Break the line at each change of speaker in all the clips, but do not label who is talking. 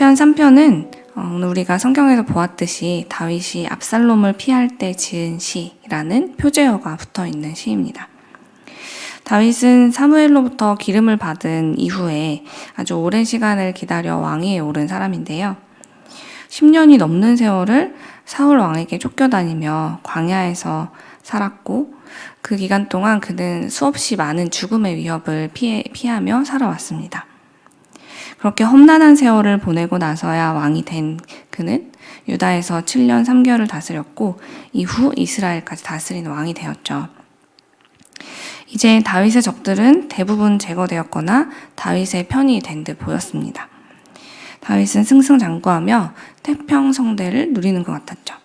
시편 3편은 오늘 우리가 성경에서 보았듯이 다윗이 압살롬을 피할 때 지은 시라는 표제어가 붙어있는 시입니다. 다윗은 사무엘로부터 기름을 받은 이후에 아주 오랜 시간을 기다려 왕위에 오른 사람인데요. 10년이 넘는 세월을 사울 왕에게 쫓겨다니며 광야에서 살았고, 그 기간 동안 그는 수없이 많은 죽음의 위협을 피하며 살아왔습니다. 그렇게 험난한 세월을 보내고 나서야 왕이 된 그는 유다에서 7년 3개월을 다스렸고, 이후 이스라엘까지 다스린 왕이 되었죠. 이제 다윗의 적들은 대부분 제거되었거나 다윗의 편이 된 듯 보였습니다. 다윗은 승승장구하며 태평성대를 누리는 것 같았죠.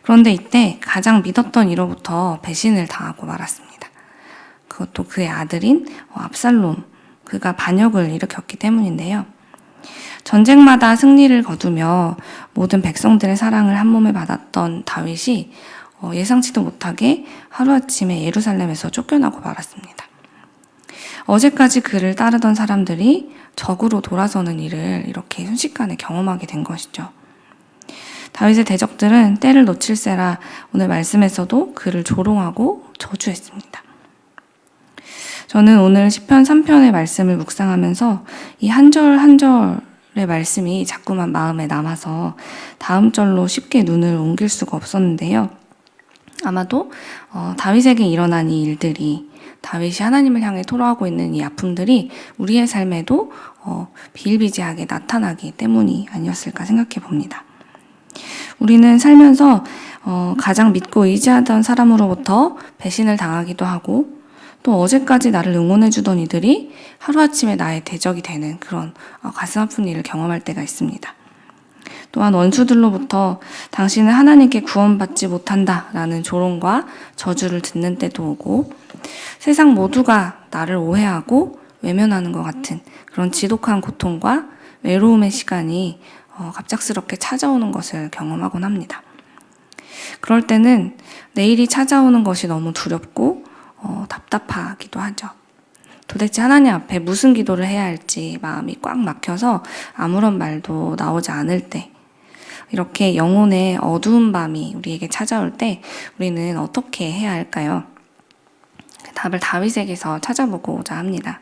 그런데 이때 가장 믿었던 이로부터 배신을 당하고 말았습니다. 그것도 그의 아들인 압살롬, 그가 반역을 일으켰기 때문인데요. 전쟁마다 승리를 거두며 모든 백성들의 사랑을 한 몸에 받았던 다윗이 예상치도 못하게 하루아침에 예루살렘에서 쫓겨나고 말았습니다. 어제까지 그를 따르던 사람들이 적으로 돌아서는 일을 이렇게 순식간에 경험하게 된 것이죠. 다윗의 대적들은 때를 놓칠세라 오늘 말씀에서도 그를 조롱하고 저주했습니다. 저는 오늘 시편 3편의 말씀을 묵상하면서 이 한 절 한 절의 말씀이 자꾸만 마음에 남아서 다음 절로 쉽게 눈을 옮길 수가 없었는데요. 아마도 다윗에게 일어난 이 일들이, 다윗이 하나님을 향해 토로하고 있는 이 아픔들이 우리의 삶에도 비일비재하게 나타나기 때문이 아니었을까 생각해 봅니다. 우리는 살면서 가장 믿고 의지하던 사람으로부터 배신을 당하기도 하고, 또 어제까지 나를 응원해주던 이들이 하루아침에 나의 대적이 되는 그런 가슴 아픈 일을 경험할 때가 있습니다. 또한 원수들로부터 당신은 하나님께 구원받지 못한다 라는 조롱과 저주를 듣는 때도 오고, 세상 모두가 나를 오해하고 외면하는 것 같은 그런 지독한 고통과 외로움의 시간이 갑작스럽게 찾아오는 것을 경험하곤 합니다. 그럴 때는 내일이 찾아오는 것이 너무 두렵고 답답하기도 하죠. 도대체 하나님 앞에 무슨 기도를 해야 할지 마음이 꽉 막혀서 아무런 말도 나오지 않을 때, 이렇게 영혼의 어두운 밤이 우리에게 찾아올 때 우리는 어떻게 해야 할까요? 그 답을 다윗에게서 찾아보고자 합니다.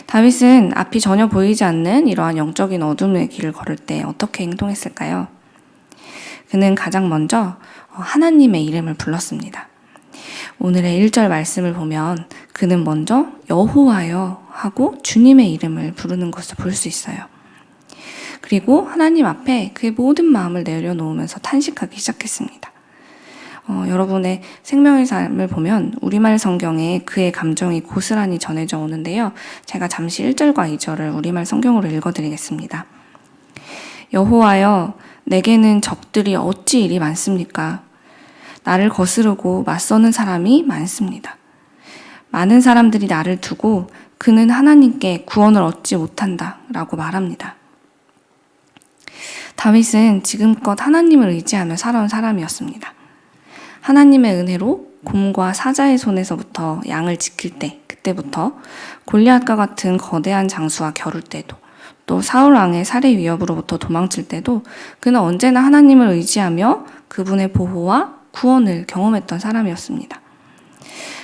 다윗은 앞이 전혀 보이지 않는 이러한 영적인 어둠의 길을 걸을 때 어떻게 행동했을까요? 그는 가장 먼저 하나님의 이름을 불렀습니다. 오늘의 1절 말씀을 보면 그는 먼저 여호와여 하고 주님의 이름을 부르는 것을 볼 수 있어요. 그리고 하나님 앞에 그의 모든 마음을 내려놓으면서 탄식하기 시작했습니다. 여러분의 생명의 삶을 보면 우리말 성경에 그의 감정이 고스란히 전해져 오는데요. 제가 잠시 1절과 2절을 우리말 성경으로 읽어드리겠습니다. 여호와여, 내게는 적들이 어찌 이리 많습니까? 나를 거스르고 맞서는 사람이 많습니다. 많은 사람들이 나를 두고 그는 하나님께 구원을 얻지 못한다 라고 말합니다. 다윗은 지금껏 하나님을 의지하며 살아온 사람이었습니다. 하나님의 은혜로 곰과 사자의 손에서부터 양을 지킬 때, 그때부터 골리앗과 같은 거대한 장수와 겨룰 때도, 또 사울 왕의 살해 위협으로부터 도망칠 때도 그는 언제나 하나님을 의지하며 그분의 보호와 구원을 경험했던 사람이었습니다.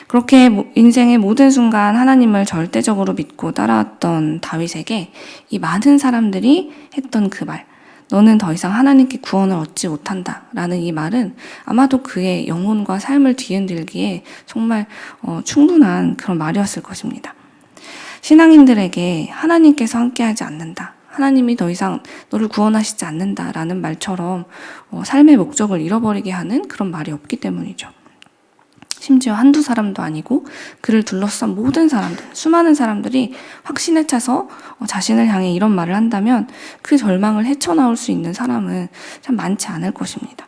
그렇게 인생의 모든 순간 하나님을 절대적으로 믿고 따라왔던 다윗에게 이 많은 사람들이 했던 그 말, 너는 더 이상 하나님께 구원을 얻지 못한다 라는 이 말은 아마도 그의 영혼과 삶을 뒤흔들기에 정말 충분한 그런 말이었을 것입니다. 신앙인들에게 하나님께서 함께하지 않는다, 하나님이 더 이상 너를 구원하시지 않는다 라는 말처럼 삶의 목적을 잃어버리게 하는 그런 말이 없기 때문이죠. 심지어 한두 사람도 아니고 그를 둘러싼 모든 사람들, 수많은 사람들이 확신에 차서 자신을 향해 이런 말을 한다면 그 절망을 헤쳐나올 수 있는 사람은 참 많지 않을 것입니다.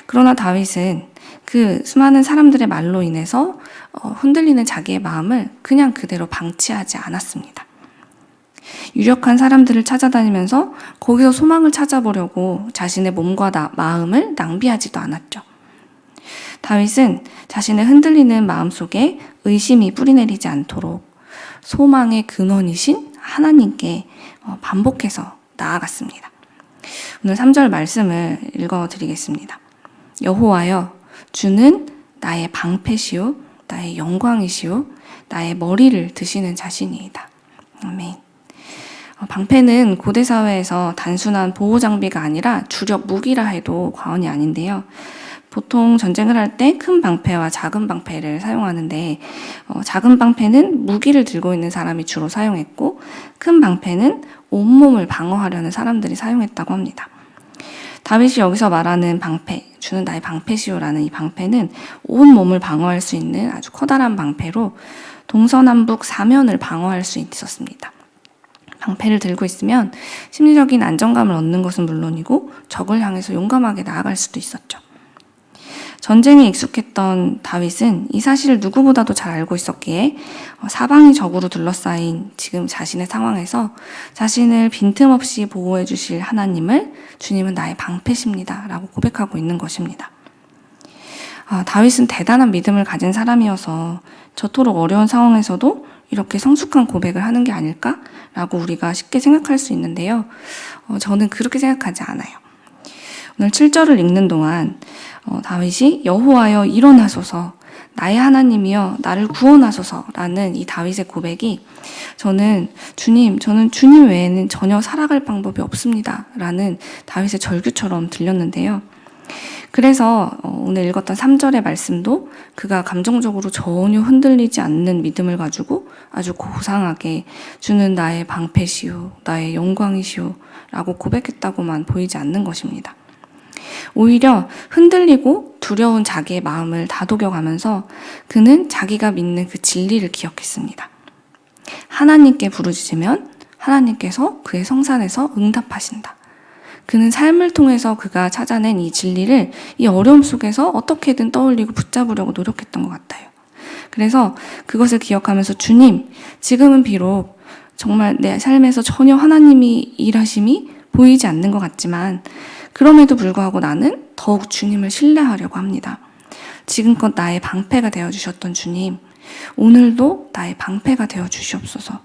그러나 다윗은 그 수많은 사람들의 말로 인해서 흔들리는 자기의 마음을 그냥 그대로 방치하지 않았습니다. 유력한 사람들을 찾아다니면서 거기서 소망을 찾아보려고 자신의 몸과 마음을 낭비하지도 않았죠. 다윗은 자신의 흔들리는 마음속에 의심이 뿌리내리지 않도록 소망의 근원이신 하나님께 반복해서 나아갔습니다. 오늘 3절 말씀을 읽어드리겠습니다. 여호와여, 주는 나의 방패시오, 나의 영광이시오, 나의 머리를 드시는 자신이이다. 아멘. 방패는 고대 사회에서 단순한 보호 장비가 아니라 주력 무기라 해도 과언이 아닌데요. 보통 전쟁을 할 때 큰 방패와 작은 방패를 사용하는데 작은 방패는 무기를 들고 있는 사람이 주로 사용했고 큰 방패는 온몸을 방어하려는 사람들이 사용했다고 합니다. 다윗이 여기서 말하는 방패, 주는 나의 방패시오라는 이 방패는 온몸을 방어할 수 있는 아주 커다란 방패로 동서남북 사면을 방어할 수 있었습니다. 방패를 들고 있으면 심리적인 안정감을 얻는 것은 물론이고 적을 향해서 용감하게 나아갈 수도 있었죠. 전쟁에 익숙했던 다윗은 이 사실을 누구보다도 잘 알고 있었기에 사방이 적으로 둘러싸인 지금 자신의 상황에서 자신을 빈틈없이 보호해 주실 하나님을 주님은 나의 방패십니다 라고 고백하고 있는 것입니다. 다윗은 대단한 믿음을 가진 사람이어서 저토록 어려운 상황에서도 이렇게 성숙한 고백을 하는 게 아닐까라고 우리가 쉽게 생각할 수 있는데요. 저는 그렇게 생각하지 않아요. 오늘 7절을 읽는 동안 다윗이 여호와여 일어나소서, 나의 하나님이여 나를 구원하소서라는 이 다윗의 고백이 저는 주님 외에는 전혀 살아갈 방법이 없습니다 라는 다윗의 절규처럼 들렸는데요. 그래서 오늘 읽었던 3절의 말씀도 그가 감정적으로 전혀 흔들리지 않는 믿음을 가지고 아주 고상하게 주는 나의 방패시오, 나의 영광이시오 라고 고백했다고만 보이지 않는 것입니다. 오히려 흔들리고 두려운 자기의 마음을 다독여가면서 그는 자기가 믿는 그 진리를 기억했습니다. 하나님께 부르짖으면 하나님께서 그의 성산에서 응답하신다. 그는 삶을 통해서 그가 찾아낸 이 진리를 이 어려움 속에서 어떻게든 떠올리고 붙잡으려고 노력했던 것 같아요. 그래서 그것을 기억하면서 주님, 지금은 비록 정말 내 삶에서 전혀 하나님이 일하심이 보이지 않는 것 같지만 그럼에도 불구하고 나는 더욱 주님을 신뢰하려고 합니다. 지금껏 나의 방패가 되어주셨던 주님, 오늘도 나의 방패가 되어주시옵소서.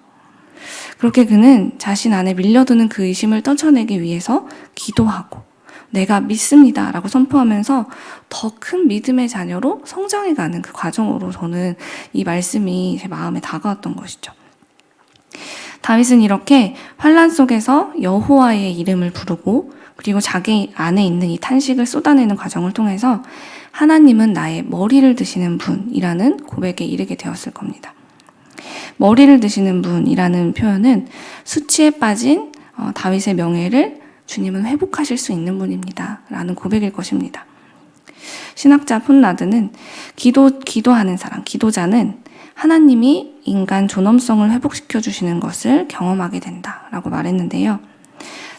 그렇게 그는 자신 안에 밀려드는 그 의심을 떨쳐내기 위해서 기도하고 내가 믿습니다 라고 선포하면서 더 큰 믿음의 자녀로 성장해가는 그 과정으로 저는 이 말씀이 제 마음에 다가왔던 것이죠. 다윗은 이렇게 환난 속에서 여호와의 이름을 부르고 그리고 자기 안에 있는 이 탄식을 쏟아내는 과정을 통해서 하나님은 나의 머리를 드시는 분이라는 고백에 이르게 되었을 겁니다. 머리를 드시는 분이라는 표현은 수치에 빠진 다윗의 명예를 주님은 회복하실 수 있는 분입니다 라는 고백일 것입니다. 신학자 폰라드는 기도하는 사람, 기도자는 하나님이 인간 존엄성을 회복시켜 주시는 것을 경험하게 된다라고 말했는데요.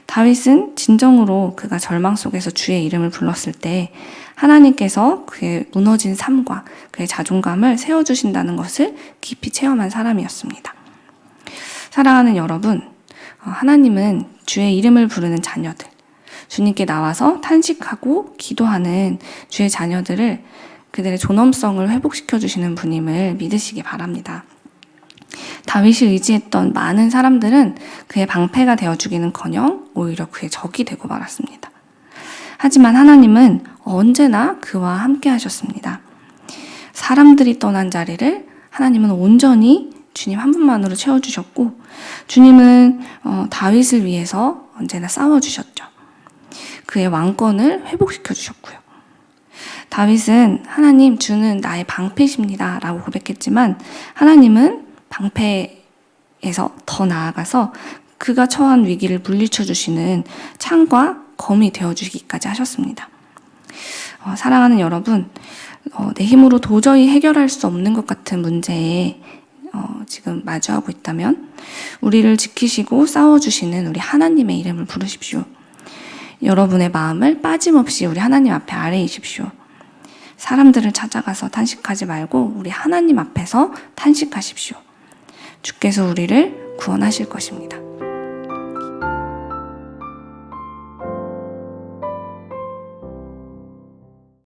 다윗은 진정으로 그가 절망 속에서 주의 이름을 불렀을 때 하나님께서 그의 무너진 삶과 그의 자존감을 세워주신다는 것을 깊이 체험한 사람이었습니다. 사랑하는 여러분, 하나님은 주의 이름을 부르는 자녀들, 주님께 나와서 탄식하고 기도하는 주의 자녀들을 그들의 존엄성을 회복시켜 주시는 분임을 믿으시기 바랍니다. 다윗이 의지했던 많은 사람들은 그의 방패가 되어주기는커녕 오히려 그의 적이 되고 말았습니다. 하지만 하나님은 언제나 그와 함께 하셨습니다. 사람들이 떠난 자리를 하나님은 온전히 주님 한 분만으로 채워주셨고 주님은 다윗을 위해서 언제나 싸워주셨죠. 그의 왕권을 회복시켜 주셨고요. 다윗은 하나님 주는 나의 방패십니다 라고 고백했지만 하나님은 방패에서 더 나아가서 그가 처한 위기를 물리쳐 주시는 창과 검이 되어주기까지 하셨습니다. 사랑하는 여러분, 내 힘으로 도저히 해결할 수 없는 것 같은 문제에 지금 마주하고 있다면 우리를 지키시고 싸워주시는 우리 하나님의 이름을 부르십시오. 여러분의 마음을 빠짐없이 우리 하나님 앞에 아뢰이십시오. 사람들을 찾아가서 탄식하지 말고 우리 하나님 앞에서 탄식하십시오. 주께서 우리를 구원하실 것입니다.